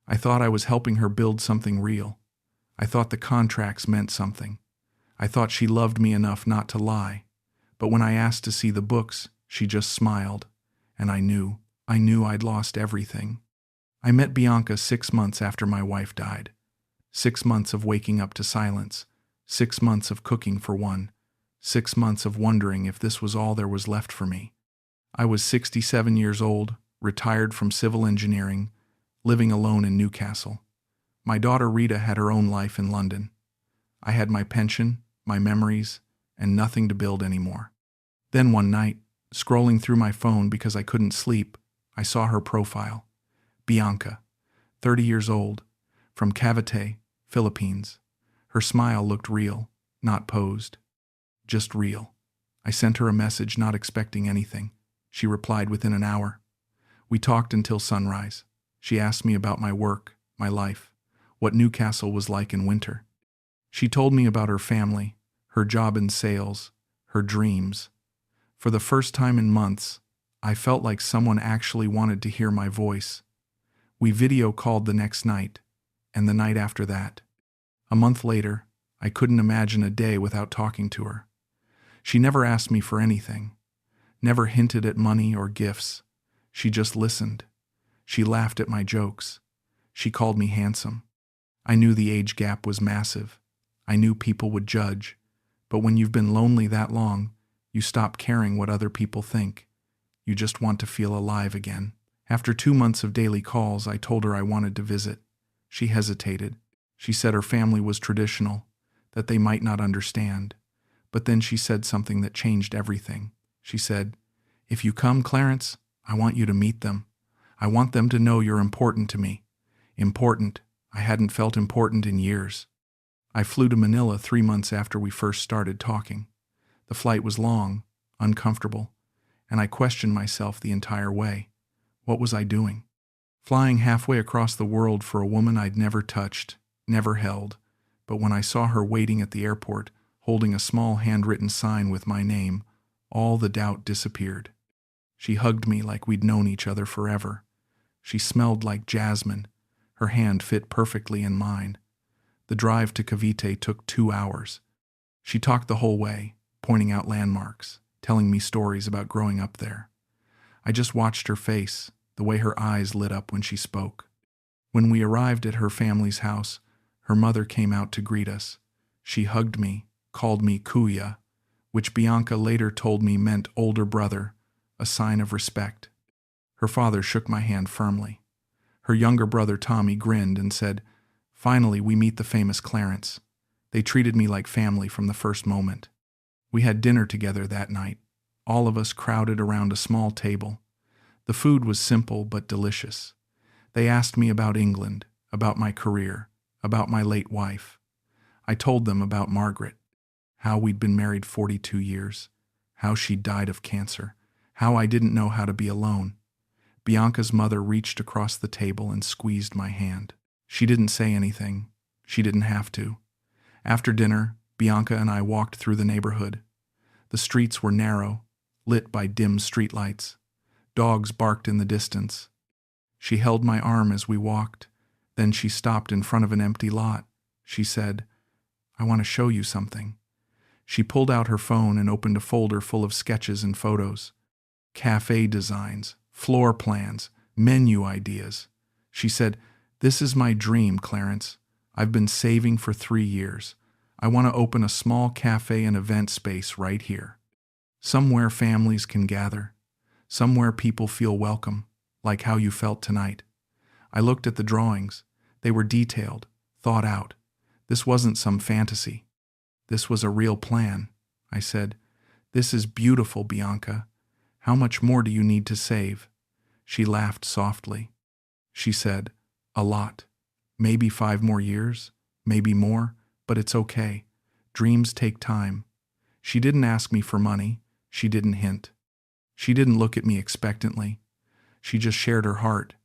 I thought I was helping her build something real. I thought the contracts meant something. I thought she loved me enough not to lie. But when I asked to see the books, she just smiled. And I knew I'd lost everything. I met Bianca 6 months after my wife died. 6 months of waking up to silence. 6 months of cooking for one. 6 months of wondering if this was all there was left for me. I was 67 years old, retired from civil engineering, living alone in Newcastle. My daughter Rita had her own life in London. I had my pension, my memories, and nothing to build anymore. Then one night, scrolling through my phone because I couldn't sleep, I saw her profile. Bianca, 30 years old, from Cavite, Philippines. Her smile looked real, not posed. Just real. I sent her a message not expecting anything. She replied within an hour. We talked until sunrise. She asked me about my work, my life, what Newcastle was like in winter. She told me about her family, her job in sales, her dreams. For the first time in months, I felt like someone actually wanted to hear my voice. We video called the next night, and the night after that. A month later, I couldn't imagine a day without talking to her. She never asked me for anything, never hinted at money or gifts. She just listened. She laughed at my jokes. She called me handsome. I knew the age gap was massive. I knew people would judge. But when you've been lonely that long, you stop caring what other people think. You just want to feel alive again. After 2 months of daily calls, I told her I wanted to visit. She hesitated. She said her family was traditional, that they might not understand. But then she said something that changed everything. She said, "If you come, Clarence, I want you to meet them. I want them to know you're important to me." Important. I hadn't felt important in years. I flew to Manila 3 months after we first started talking. The flight was long, uncomfortable, and I questioned myself the entire way. What was I doing? Flying halfway across the world for a woman I'd never touched, never held. But when I saw her waiting at the airport, holding a small handwritten sign with my name, all the doubt disappeared. She hugged me like we'd known each other forever. She smelled like jasmine. Her hand fit perfectly in mine. The drive to Cavite took 2 hours. She talked the whole way, pointing out landmarks, telling me stories about growing up there. I just watched her face, the way her eyes lit up when she spoke. When we arrived at her family's house, her mother came out to greet us. She hugged me, called me Kuya, which Bianca later told me meant older brother, a sign of respect. Her father shook my hand firmly. Her younger brother Tommy grinned and said, "Finally, we meet the famous Clarence." They treated me like family from the first moment. We had dinner together that night, all of us crowded around a small table. The food was simple but delicious. They asked me about England, about my career, about my late wife. I told them about Margaret, how we'd been married 42 years, how she died of cancer, how I didn't know how to be alone. Bianca's mother reached across the table and squeezed my hand. She didn't say anything. She didn't have to. After dinner, Bianca and I walked through the neighborhood. The streets were narrow, lit by dim streetlights. Dogs barked in the distance. She held my arm as we walked. Then she stopped in front of an empty lot. She said, "I want to show you something." She pulled out her phone and opened a folder full of sketches and photos. Cafe designs, floor plans, menu ideas. She said, "This is my dream, Clarence. I've been saving for 3 years. I want to open a small cafe and event space right here. Somewhere families can gather. Somewhere people feel welcome, like how you felt tonight." I looked at the drawings. They were detailed, thought out. This wasn't some fantasy. This was a real plan. I said, "This is beautiful, Bianca. How much more do you need to save?" She laughed softly. She said, "A lot. Maybe 5 more years, maybe more, but it's okay. Dreams take time." She didn't ask me for money. She didn't hint. She didn't look at me expectantly. She just shared her heart,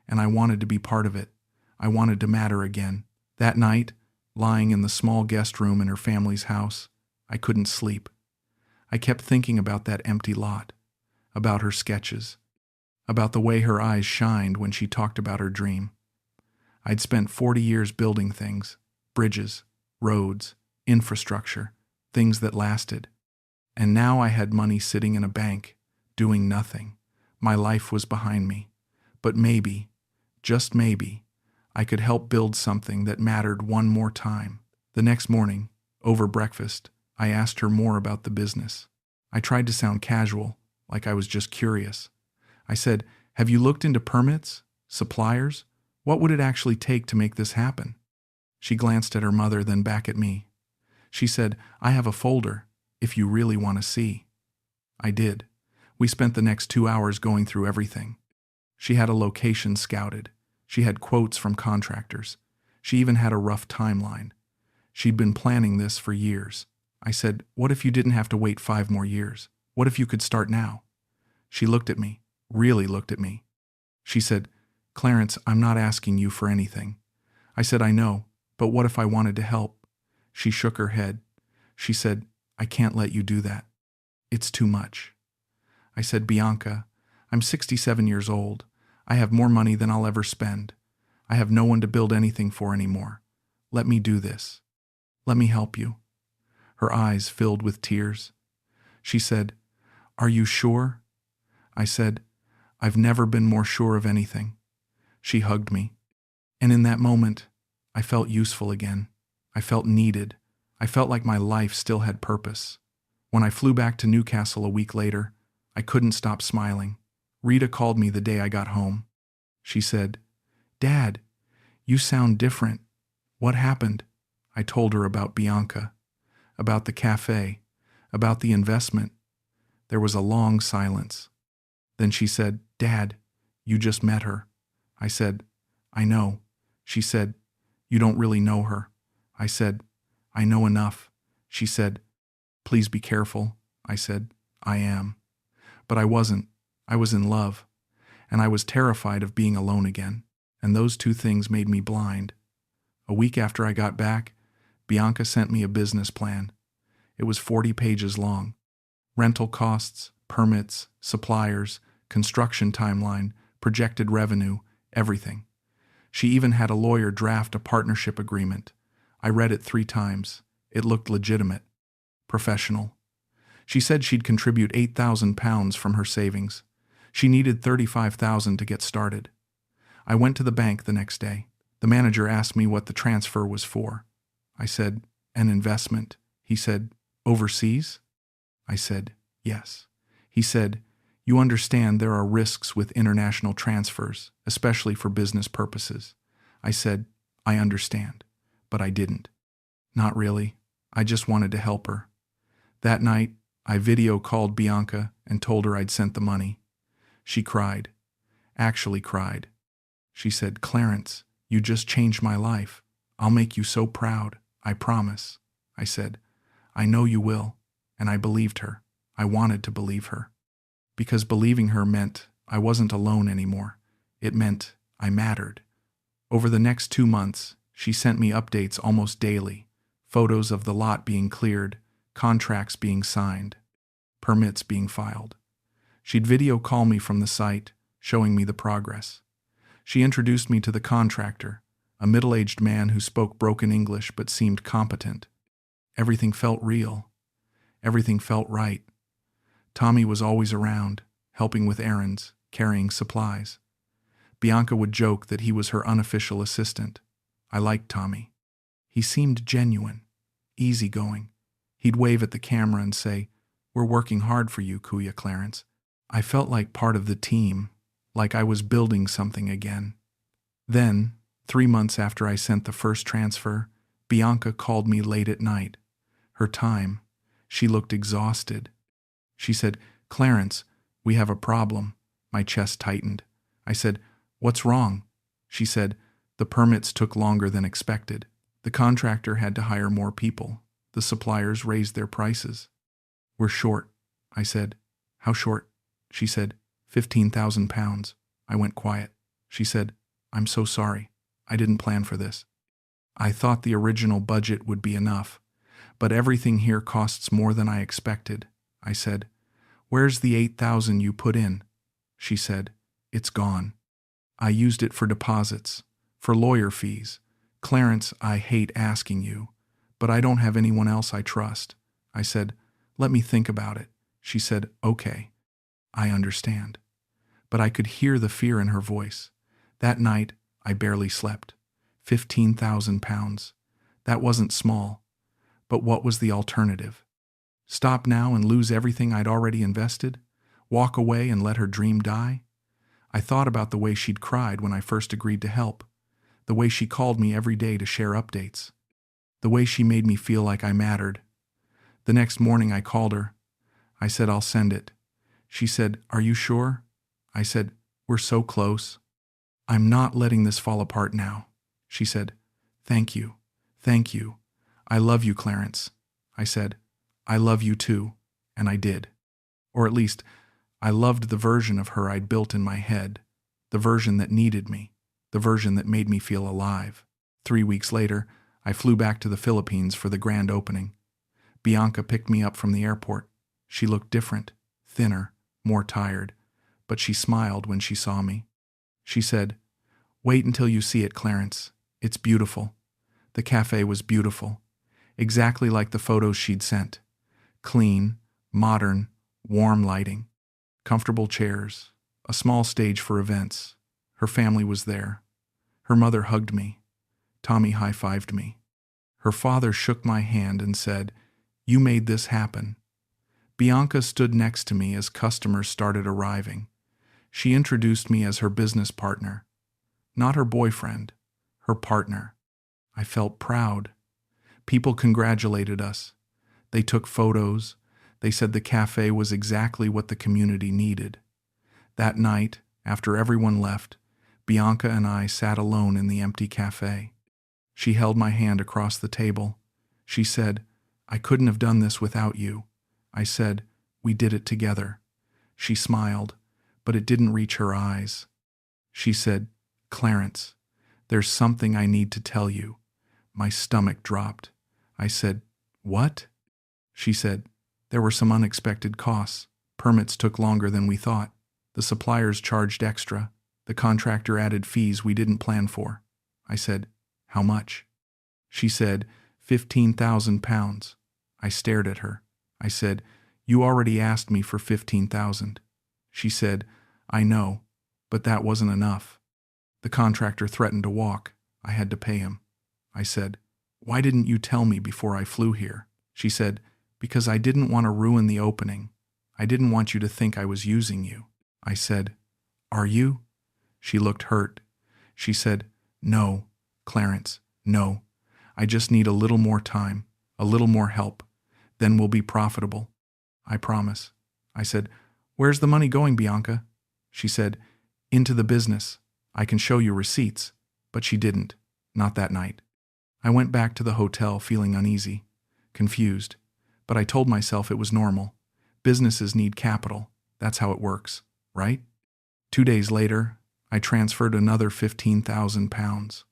and I wanted to be part of it. I wanted to matter again. That night, lying in the small guest room in her family's house, I couldn't sleep. I kept thinking about that empty lot, about her sketches, about the way her eyes shined when she talked about her dream. I'd spent 40 years building things, bridges, roads, infrastructure, things that lasted. And now I had money sitting in a bank, doing nothing. My life was behind me. But maybe, just maybe, I could help build something that mattered one more time. The next morning, over breakfast, I asked her more about the business. I tried to sound casual, like I was just curious. I said, "Have you looked into permits? Suppliers? What would it actually take to make this happen?" She glanced at her mother, then back at me. She said, "I have a folder, if you really want to see." I did. We spent the next 2 hours going through everything. She had a location scouted. She had quotes from contractors. She even had a rough timeline. She'd been planning this for years. I said, "What if you didn't have to wait 5 more years? What if you could start now?" She looked at me, really looked at me. She said, "Clarence, I'm not asking you for anything." I said, "I know, but what if I wanted to help?" She shook her head. She said, "I can't let you do that. It's too much." I said, "Bianca, I'm 67 years old. I have more money than I'll ever spend. I have no one to build anything for anymore. Let me do this. Let me help you." Her eyes filled with tears. She said, "Are you sure?" I said, "I've never been more sure of anything." She hugged me. And in that moment, I felt useful again. I felt needed. I felt like my life still had purpose. When I flew back to Newcastle a week later, I couldn't stop smiling. Rita called me the day I got home. She said, "Dad, you sound different. What happened?" I told her about Bianca, about the café, about the investment. There was a long silence. Then she said, "Dad, you just met her." I said, "I know." She said, "You don't really know her." I said, "I know enough." She said, "Please be careful." I said, "I am." But I wasn't. I was in love. And I was terrified of being alone again. And those two things made me blind. A week after I got back, Bianca sent me a business plan. It was 40 pages long. Rental costs, permits, suppliers, construction timeline, projected revenue, everything. She even had a lawyer draft a partnership agreement. I read it 3 times. It looked legitimate, professional. She said she'd contribute £8,000 from her savings. She needed $35,000 to get started. I went to the bank the next day. The manager asked me what the transfer was for. I said, "An investment." He said, "Overseas?" I said, "Yes." He said, "You understand there are risks with international transfers, especially for business purposes." I said, "I understand," but I didn't. Not really. I just wanted to help her. That night, I video called Bianca and told her I'd sent the money. She cried. Actually cried. She said, "Clarence, you just changed my life. I'll make you so proud. I promise." I said, "I know you will." And I believed her. I wanted to believe her. Because believing her meant I wasn't alone anymore. It meant I mattered. Over the next 2 months, she sent me updates almost daily. Photos of the lot being cleared, contracts being signed, permits being filed. She'd video call me from the site, showing me the progress. She introduced me to the contractor, a middle-aged man who spoke broken English but seemed competent. Everything felt real. Everything felt right. Tommy was always around, helping with errands, carrying supplies. Bianca would joke that he was her unofficial assistant. I liked Tommy. He seemed genuine, easygoing. He'd wave at the camera and say, "We're working hard for you, Kuya Clarence." I felt like part of the team, like I was building something again. Then, 3 months after I sent the first transfer, Bianca called me late at night. Her time. She looked exhausted. She said, "Clarence, we have a problem." My chest tightened. I said, "What's wrong?" She said, "The permits took longer than expected. The contractor had to hire more people. The suppliers raised their prices. We're short." I said, "How short?" She said, £15,000. I went quiet. She said, "I'm so sorry. I didn't plan for this. I thought the original budget would be enough, but everything here costs more than I expected." I said, "Where's the $8,000 you put in?" She said, "It's gone. I used it for deposits. For lawyer fees. Clarence, I hate asking you, but I don't have anyone else I trust. I said, let me think about it. She said, okay, I understand. But I could hear the fear in her voice. That night, I barely slept. 15,000 pounds. That wasn't small. But what was the alternative? Stop now and lose everything I'd already invested? Walk away and let her dream die? I thought about the way she'd cried when I first agreed to help, the way she called me every day to share updates, the way she made me feel like I mattered. The next morning I called her. I said, I'll send it. She said, are you sure? I said, we're so close. I'm not letting this fall apart now. She said, thank you. Thank you. I love you, Clarence. I said, I love you too. And I did. Or at least, I loved the version of her I'd built in my head, the version that needed me, the version that made me feel alive. 3 weeks later, I flew back to the Philippines for the grand opening. Bianca picked me up from the airport. She looked different, thinner, more tired, but she smiled when she saw me. She said, wait until you see it, Clarence. It's beautiful. The cafe was beautiful, exactly like the photos she'd sent. Clean, modern, warm lighting, comfortable chairs, a small stage for events. Her family was there. Her mother hugged me. Tommy high-fived me. Her father shook my hand and said, you made this happen. Bianca stood next to me as customers started arriving. She introduced me as her business partner. Not her boyfriend, her partner. I felt proud. People congratulated us. They took photos. They said the cafe was exactly what the community needed. That night, after everyone left, Bianca and I sat alone in the empty cafe. She held my hand across the table. She said, I couldn't have done this without you. I said, we did it together. She smiled, but it didn't reach her eyes. She said, Clarence, there's something I need to tell you. My stomach dropped. I said, what? She said, there were some unexpected costs. Permits took longer than we thought. The suppliers charged extra. The contractor added fees we didn't plan for. I said, how much? She said, 15,000 pounds. I stared at her. I said, you already asked me for 15,000. She said, I know, but that wasn't enough. The contractor threatened to walk. I had to pay him. I said, why didn't you tell me before I flew here? She said, because I didn't want to ruin the opening. I didn't want you to think I was using you. I said, are you? She looked hurt. She said, no, Clarence, no. I just need a little more time, a little more help. Then we'll be profitable. I promise. I said, where's the money going, Bianca? She said, into the business. I can show you receipts. But she didn't. Not that night. I went back to the hotel feeling uneasy, confused. But I told myself it was normal. Businesses need capital. That's how it works, right? 2 days later, I transferred another 15,000 pounds.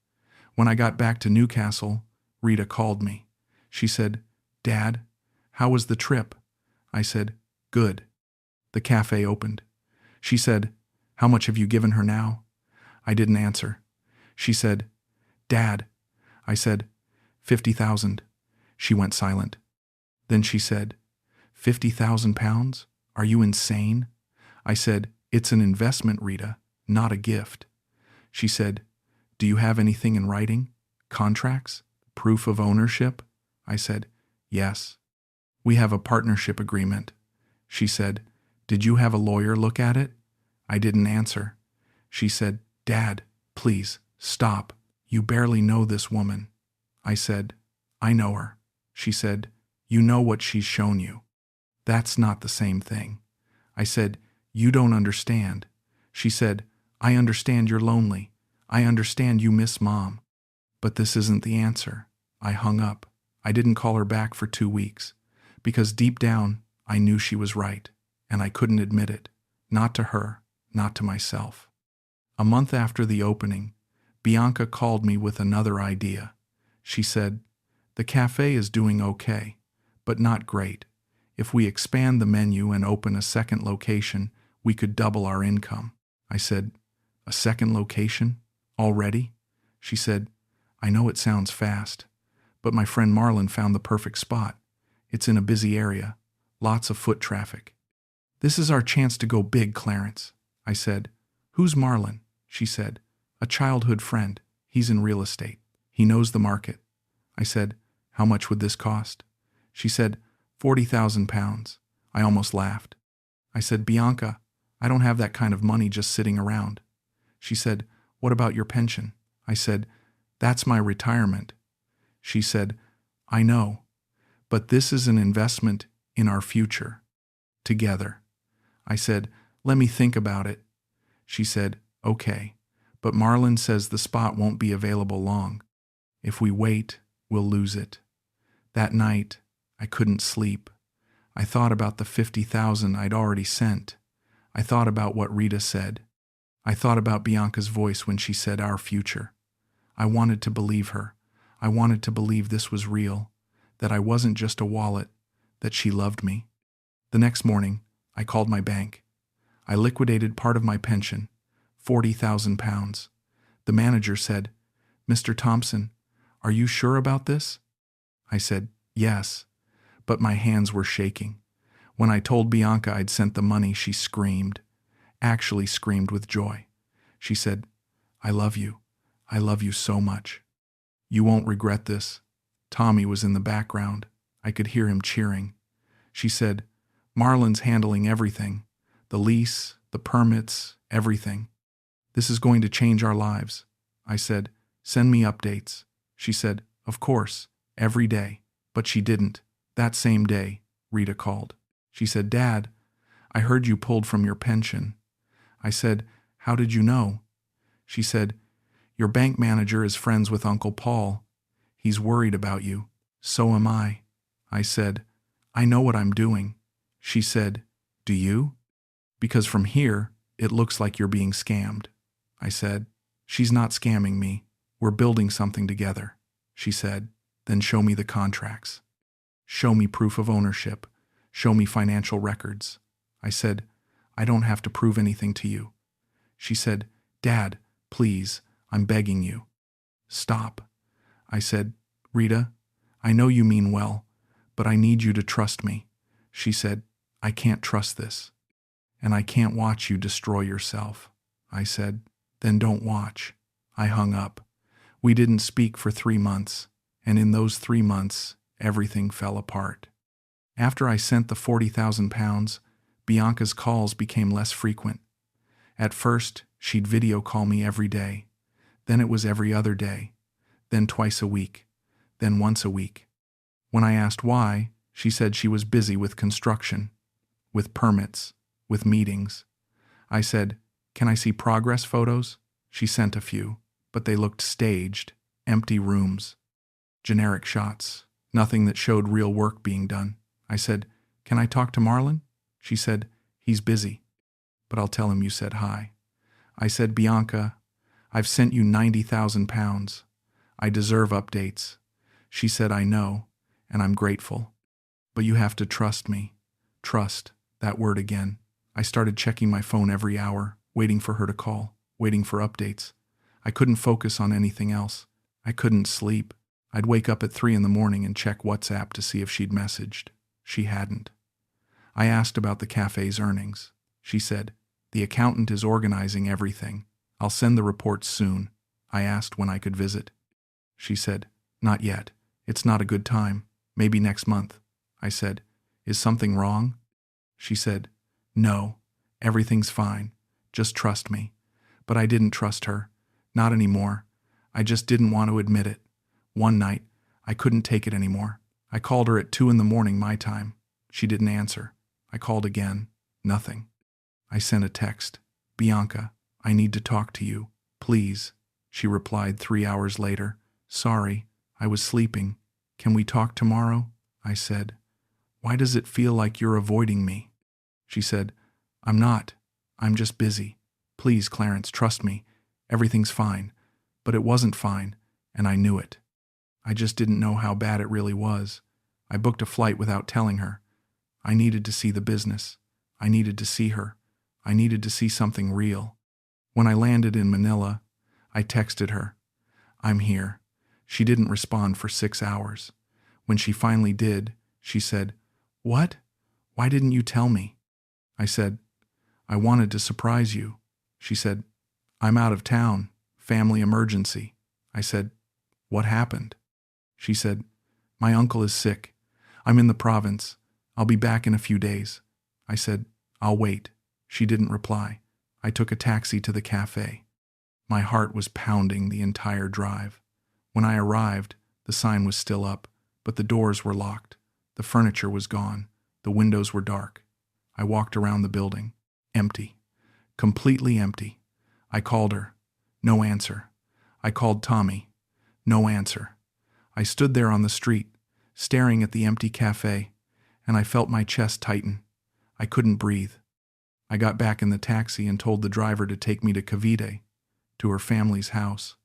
When I got back to Newcastle, Rita called me. She said, Dad, how was the trip? I said, good. The cafe opened. She said, how much have you given her now? I didn't answer. She said, Dad. I said, 50,000. She went silent. Then she said, 50,000 pounds? Are you insane? I said, it's an investment, Rita, not a gift. She said, do you have anything in writing? Contracts? Proof of ownership? I said, yes. We have a partnership agreement. She said, did you have a lawyer look at it? I didn't answer. She said, Dad, please, stop. You barely know this woman. I said, I know her. She said, you know what she's shown you. That's not the same thing. I said, you don't understand. She said, I understand you're lonely. I understand you miss Mom. But this isn't the answer. I hung up. I didn't call her back for 2 weeks. Because deep down, I knew she was right. And I couldn't admit it. Not to her, not to myself. A month after the opening, Bianca called me with another idea. She said, the cafe is doing okay, but not great. If we expand the menu and open a second location, we could double our income. I said, a second location? Already? She said, I know it sounds fast, but my friend Marlon found the perfect spot. It's in a busy area, lots of foot traffic. This is our chance to go big, Clarence. I said, Who's Marlon? She said, A childhood friend. He's in real estate. He knows the market. I said, How much would this cost? She said, 40,000 pounds. I almost laughed. I said, Bianca, I don't have that kind of money just sitting around. She said, What about your pension? I said, That's my retirement. She said, I know, but this is an investment in our future. Together. I said, Let me think about it. She said, Okay, but Marlon says the spot won't be available long. If we wait, we'll lose it. That night, I couldn't sleep. I thought about the 50,000 I'd already sent. I thought about what Rita said. I thought about Bianca's voice when she said our future. I wanted to believe her. I wanted to believe this was real, that I wasn't just a wallet, that she loved me. The next morning, I called my bank. I liquidated part of my pension, 40,000 pounds. The manager said, Mr. Thompson, are you sure about this? I said, Yes, but my hands were shaking. When I told Bianca I'd sent the money, she screamed, actually screamed with joy. She said, I love you. I love you so much. You won't regret this. Tommy was in the background. I could hear him cheering. She said, Marlon's handling everything. The lease, the permits, everything. This is going to change our lives. I said, Send me updates. She said, Of course, every day. But she didn't. That same day, Rita called. She said, Dad, I heard you pulled from your pension. I said, How did you know? She said, Your bank manager is friends with Uncle Paul. He's worried about you. So am I. I said, I know what I'm doing. She said, Do you? Because from here, it looks like you're being scammed. I said, She's not scamming me. We're building something together. She said, Then show me the contracts. Show me proof of ownership. Show me financial records. I said, I don't have to prove anything to you. She said, Dad, please, I'm begging you. Stop. I said, Rita, I know you mean well, but I need you to trust me. She said, I can't trust this. And I can't watch you destroy yourself. I said, Then don't watch. I hung up. We didn't speak for 3 months, and in those 3 months, everything fell apart. After I sent the 40,000 pounds, Bianca's calls became less frequent. At first, she'd video call me every day. Then it was every other day. Then twice a week. Then once a week. When I asked why, she said she was busy with construction, with permits, with meetings. I said, Can I see progress photos? She sent a few, but they looked staged, empty rooms, generic shots, nothing that showed real work being done. I said, Can I talk to Marlon? She said, He's busy, but I'll tell him you said hi. I said, Bianca, I've sent you 90,000 pounds. I deserve updates. She said, I know, and I'm grateful. But you have to trust me. Trust, that word again. I started checking my phone every hour, waiting for her to call, waiting for updates. I couldn't focus on anything else. I couldn't sleep. I'd wake up at 3 in the morning and check WhatsApp to see if she'd messaged. She hadn't. I asked about the cafe's earnings. She said, The accountant is organizing everything. I'll send the reports soon. I asked when I could visit. She said, Not yet. It's not a good time. Maybe next month. I said, Is something wrong? She said, No, everything's fine. Just trust me. But I didn't trust her. Not anymore. I just didn't want to admit it. One night, I couldn't take it anymore. I called her at 2 in the morning my time. She didn't answer. I called again. Nothing. I sent a text. Bianca, I need to talk to you. Please. She replied 3 hours later. Sorry, I was sleeping. Can we talk tomorrow? I said. Why does it feel like you're avoiding me? She said, I'm not. I'm just busy. Please, Clarence, trust me. Everything's fine. But it wasn't fine, and I knew it. I just didn't know how bad it really was. I booked a flight without telling her. I needed to see the business. I needed to see her. I needed to see something real. When I landed in Manila, I texted her. I'm here. She didn't respond for 6 hours. When she finally did, she said, "What? Why didn't you tell me?" I said, "I wanted to surprise you." She said, "I'm out of town. Family emergency." I said, "What happened?" She said, "My uncle is sick. I'm in the province. I'll be back in a few days." I said, "I'll wait." She didn't reply. I took a taxi to the café. My heart was pounding the entire drive. When I arrived, the sign was still up, but the doors were locked. The furniture was gone. The windows were dark. I walked around the building. Empty. Completely empty. I called her. No answer. I called Tommy. No answer. I stood there on the street, staring at the empty cafe, and I felt my chest tighten. I couldn't breathe. I got back in the taxi and told the driver to take me to Cavite, to her family's house.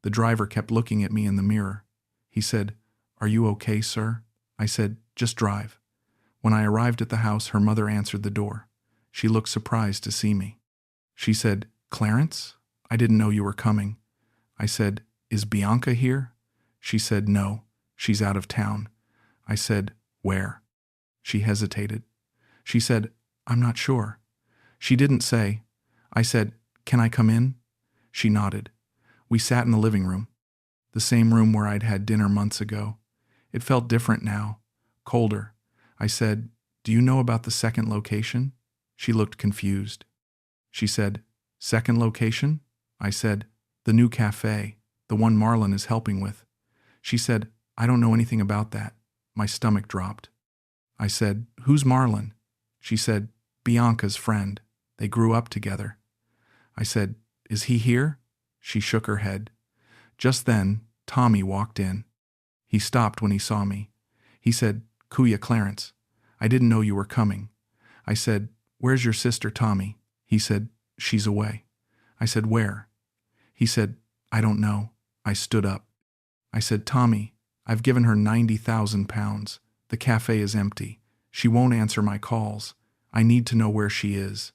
The driver kept looking at me in the mirror. He said, "Are you okay, sir?" I said, "Just drive." When I arrived at the house, her mother answered the door. She looked surprised to see me. She said, "Clarence? I didn't know you were coming." I said, "Is Bianca here?" She said, "No, she's out of town." I said, "Where?" She hesitated. She said, "I'm not sure." She didn't say. I said, "Can I come in?" She nodded. We sat in the living room, the same room where I'd had dinner months ago. It felt different now, colder. I said, "Do you know about the second location?" She looked confused. She said, "Second location?" I said, "The new cafe, the one Marlon is helping with." She said, "I don't know anything about that." My stomach dropped. I said, "Who's Marlon?" She said, "Bianca's friend. They grew up together." I said, "Is he here?" She shook her head. Just then, Tommy walked in. He stopped when he saw me. He said, "Kuya Clarence, I didn't know you were coming." I said, "Where's your sister Tommy?" He said, "She's away." I said, "Where?" He said, "I don't know." I stood up. I said, "Tommy, I've given her 90,000 pounds. The cafe is empty. She won't answer my calls. I need to know where she is."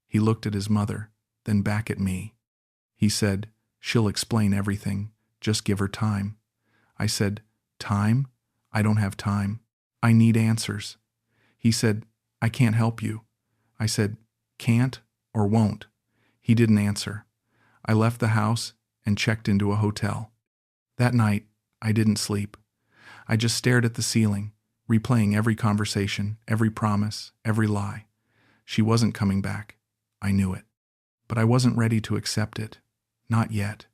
He looked at his mother, then back at me. He said, "She'll explain everything. Just give her time." I said, "Time? I don't have time. I need answers." He said, "I can't help you." I said, "Can't or won't?" He didn't answer. I left the house and checked into a hotel. That night, I didn't sleep. I just stared at the ceiling, replaying every conversation, every promise, every lie. She wasn't coming back. I knew it. But I wasn't ready to accept it. Not yet.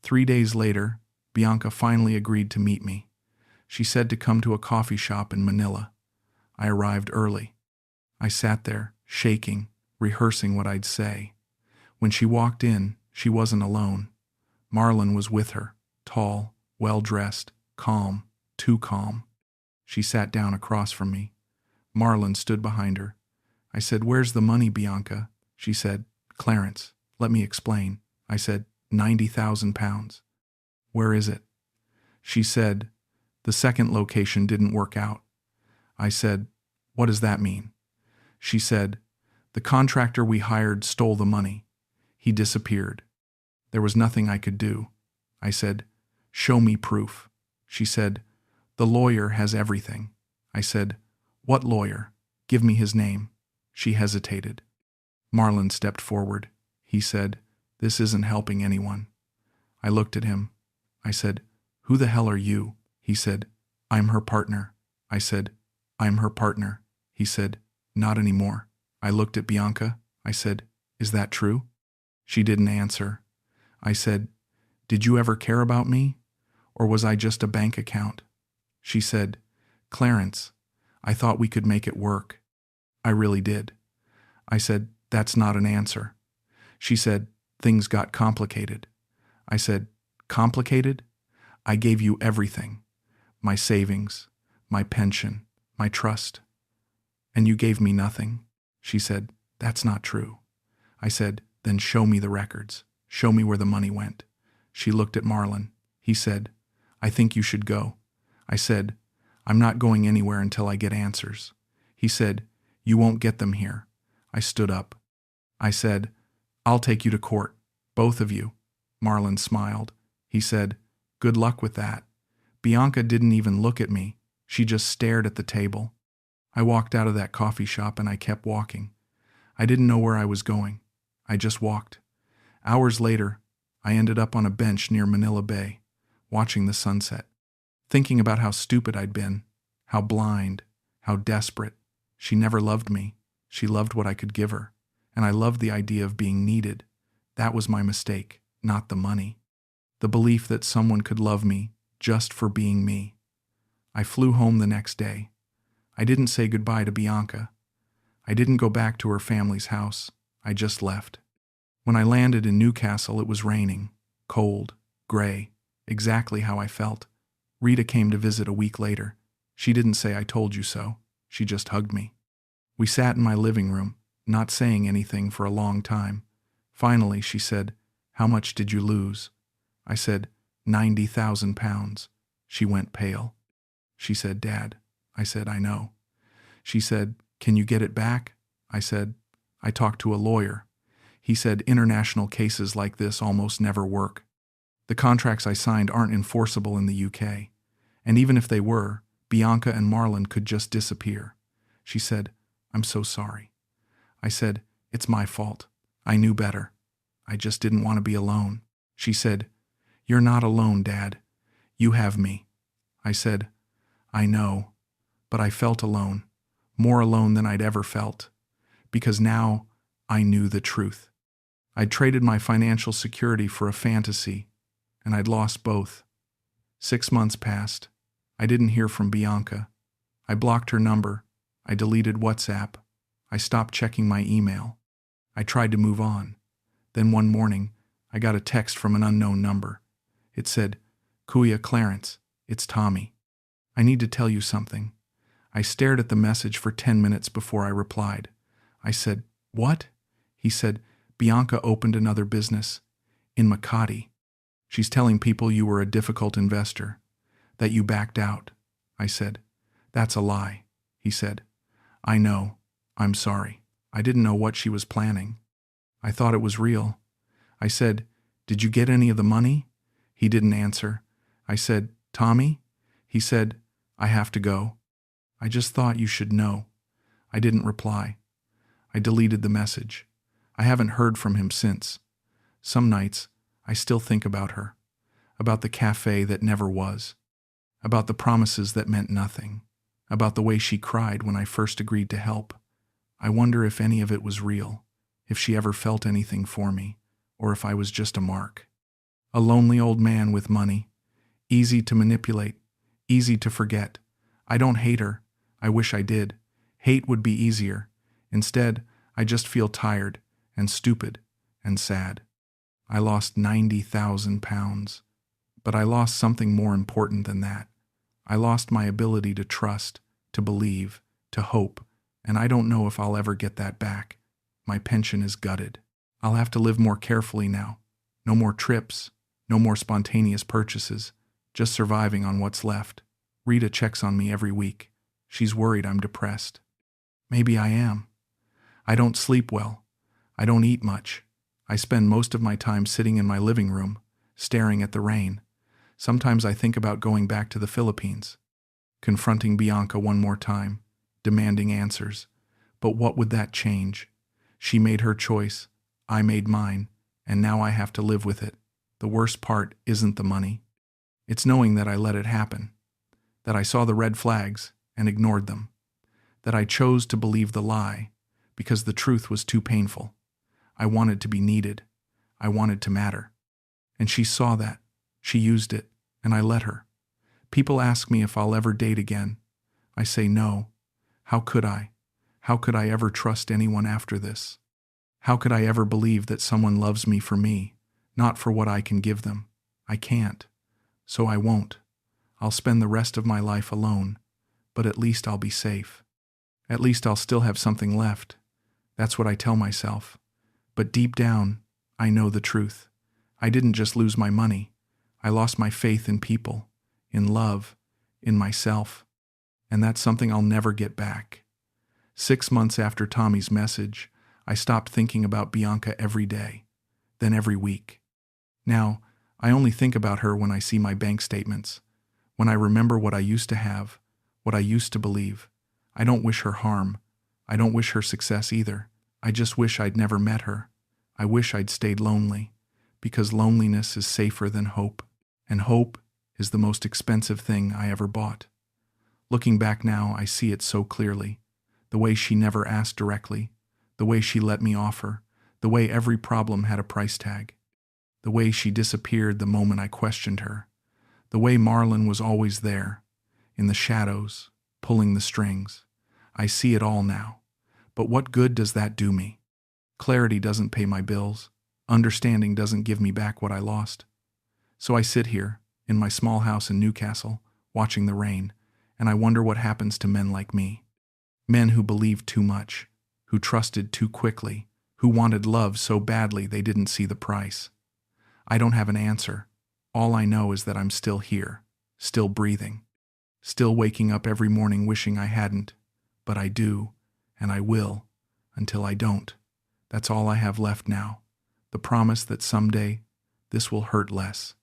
3 days later, Bianca finally agreed to meet me. She said to come to a coffee shop in Manila. I arrived early. I sat there, shaking, rehearsing what I'd say. When she walked in, she wasn't alone. Marlon was with her, tall, well-dressed, calm, too calm. She sat down across from me. Marlon stood behind her. I said, "Where's the money, Bianca?" She said, "Clarence, let me explain." I said, 90,000 pounds. "Where is it?" She said, "The second location didn't work out." I said, "What does that mean?" She said, "The contractor we hired stole the money. He disappeared. There was nothing I could do." I said, "Show me proof." She said, "The lawyer has everything." I said, "What lawyer? Give me his name." She hesitated. Marlon stepped forward. He said, "This isn't helping anyone." I looked at him. I said, "Who the hell are you?" He said, "I'm her partner." I said, "I'm her partner." He said, "Not anymore." I looked at Bianca. I said, "Is that true?" She didn't answer. I said, "Did you ever care about me? Or was I just a bank account?" She said, "Clarence, I thought we could make it work." I really did. I said, "That's not an answer." She said, "Things got complicated." I said, "Complicated? I gave you everything. My savings, my pension, my trust. And you gave me nothing." She said, "That's not true." I said, "Then show me the records. Show me where the money went." She looked at Marlon. He said, "I think you should go." I said, "I'm not going anywhere until I get answers." He said, "You won't get them here." I stood up. I said, "I'll take you to court, both of you." Marlon smiled. He said, Good luck with that. Bianca didn't even look at me. She just stared at the table. I walked out of that coffee shop and I kept walking. I didn't know where I was going. I just walked. Hours later, I ended up on a bench near Manila Bay, watching the sunset, thinking about how stupid I'd been, how blind, how desperate. She never loved me. She loved what I could give her, and I loved the idea of being needed. That was my mistake, not the money. The belief that someone could love me just for being me. I flew home the next day. I didn't say goodbye to Bianca. I didn't go back to her family's house. I just left. When I landed in Newcastle, it was raining, cold, gray, exactly how I felt. Rita came to visit a week later. She didn't say I told you so. She just hugged me. We sat in my living room, not saying anything for a long time. Finally, she said, "How much did you lose?" I said, 90,000 pounds. She went pale. She said, "Dad." I said, "I know." She said, "Can you get it back?" I said, "I talked to a lawyer. He said international cases like this almost never work. The contracts I signed aren't enforceable in the UK. And even if they were, Bianca and Marlon could just disappear." She said, "I'm so sorry." I said, "It's my fault. I knew better. I just didn't want to be alone." She said, "You're not alone, Dad. You have me." I said, "I know, but I felt alone, more alone than I'd ever felt, because now I knew the truth. I'd traded my financial security for a fantasy, and I'd lost both. 6 months passed. I didn't hear from Bianca. I blocked her number. I deleted WhatsApp. I stopped checking my email. I tried to move on. Then one morning, I got a text from an unknown number. It said, "Kuya Clarence, it's Tommy. I need to tell you something." I stared at the message for 10 minutes before I replied. I said, "What?" He said, "Bianca opened another business in Makati. She's telling people you were a difficult investor, that you backed out." I said, "That's a lie." He said, "I know. I'm sorry. I didn't know what she was planning. I thought it was real." I said, "Did you get any of the money?" He didn't answer. I said, "Tommy?" He said, "I have to go. I just thought you should know." I didn't reply. I deleted the message. I haven't heard from him since. Some nights, I still think about her, about the café that never was, about the promises that meant nothing, about the way she cried when I first agreed to help. I wonder if any of it was real, if she ever felt anything for me, or if I was just a mark. A lonely old man with money, easy to manipulate, easy to forget. I don't hate her. I wish I did. Hate would be easier. Instead, I just feel tired and stupid and sad. I lost 90,000 pounds. But I lost something more important than that. I lost my ability to trust, to believe, to hope, and I don't know if I'll ever get that back. My pension is gutted. I'll have to live more carefully now. No more trips, no more spontaneous purchases, just surviving on what's left. Rita checks on me every week. She's worried I'm depressed. Maybe I am. I don't sleep well. I don't eat much. I spend most of my time sitting in my living room, staring at the rain. Sometimes I think about going back to the Philippines, confronting Bianca one more time, demanding answers. But what would that change? She made her choice, I made mine, and now I have to live with it. The worst part isn't the money. It's knowing that I let it happen, that I saw the red flags and ignored them, that I chose to believe the lie because the truth was too painful. I wanted to be needed. I wanted to matter. And she saw that. She used it, and I let her. People ask me if I'll ever date again. I say no. How could I? How could I ever trust anyone after this? How could I ever believe that someone loves me for me, not for what I can give them? I can't. So I won't. I'll spend the rest of my life alone, but at least I'll be safe. At least I'll still have something left. That's what I tell myself. But deep down, I know the truth. I didn't just lose my money. I lost my faith in people, in love, in myself. And that's something I'll never get back. 6 months after Tommy's message, I stopped thinking about Bianca every day, then every week. Now, I only think about her when I see my bank statements, when I remember what I used to have, what I used to believe. I don't wish her harm. I don't wish her success either. I just wish I'd never met her. I wish I'd stayed lonely, because loneliness is safer than hope, and hope is the most expensive thing I ever bought. Looking back now, I see it so clearly. The way she never asked directly, the way she let me offer, the way every problem had a price tag, the way she disappeared the moment I questioned her, the way Marlon was always there, in the shadows, pulling the strings. I see it all now. But what good does that do me? Clarity doesn't pay my bills. Understanding doesn't give me back what I lost. So I sit here, in my small house in Newcastle, watching the rain, and I wonder what happens to men like me. Men who believed too much, who trusted too quickly, who wanted love so badly they didn't see the price. I don't have an answer. All I know is that I'm still here, still breathing, still waking up every morning wishing I hadn't, but I do, and I will, until I don't. That's all I have left now. The promise that someday this will hurt less.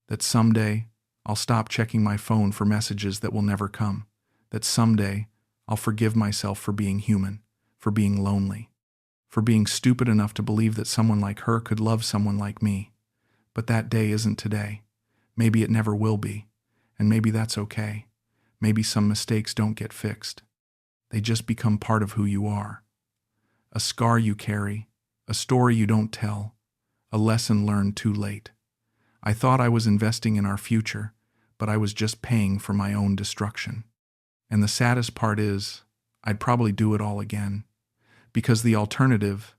That someday I'll stop checking my phone for messages that will never come. That someday I'll forgive myself for being human, for being lonely, for being stupid enough to believe that someone like her could love someone like me. But that day isn't today. Maybe it never will be, and maybe that's okay. Maybe some mistakes don't get fixed. They just become part of who you are. A scar you carry, a story you don't tell, a lesson learned too late. I thought I was investing in our future, but I was just paying for my own destruction. And the saddest part is, I'd probably do it all again, because the alternative,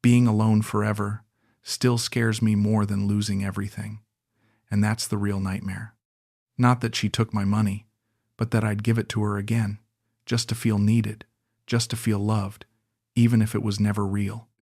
being alone forever, still scares me more than losing everything. And that's the real nightmare. Not that she took my money, but that I'd give it to her again, just to feel needed, just to feel loved, even if it was never real.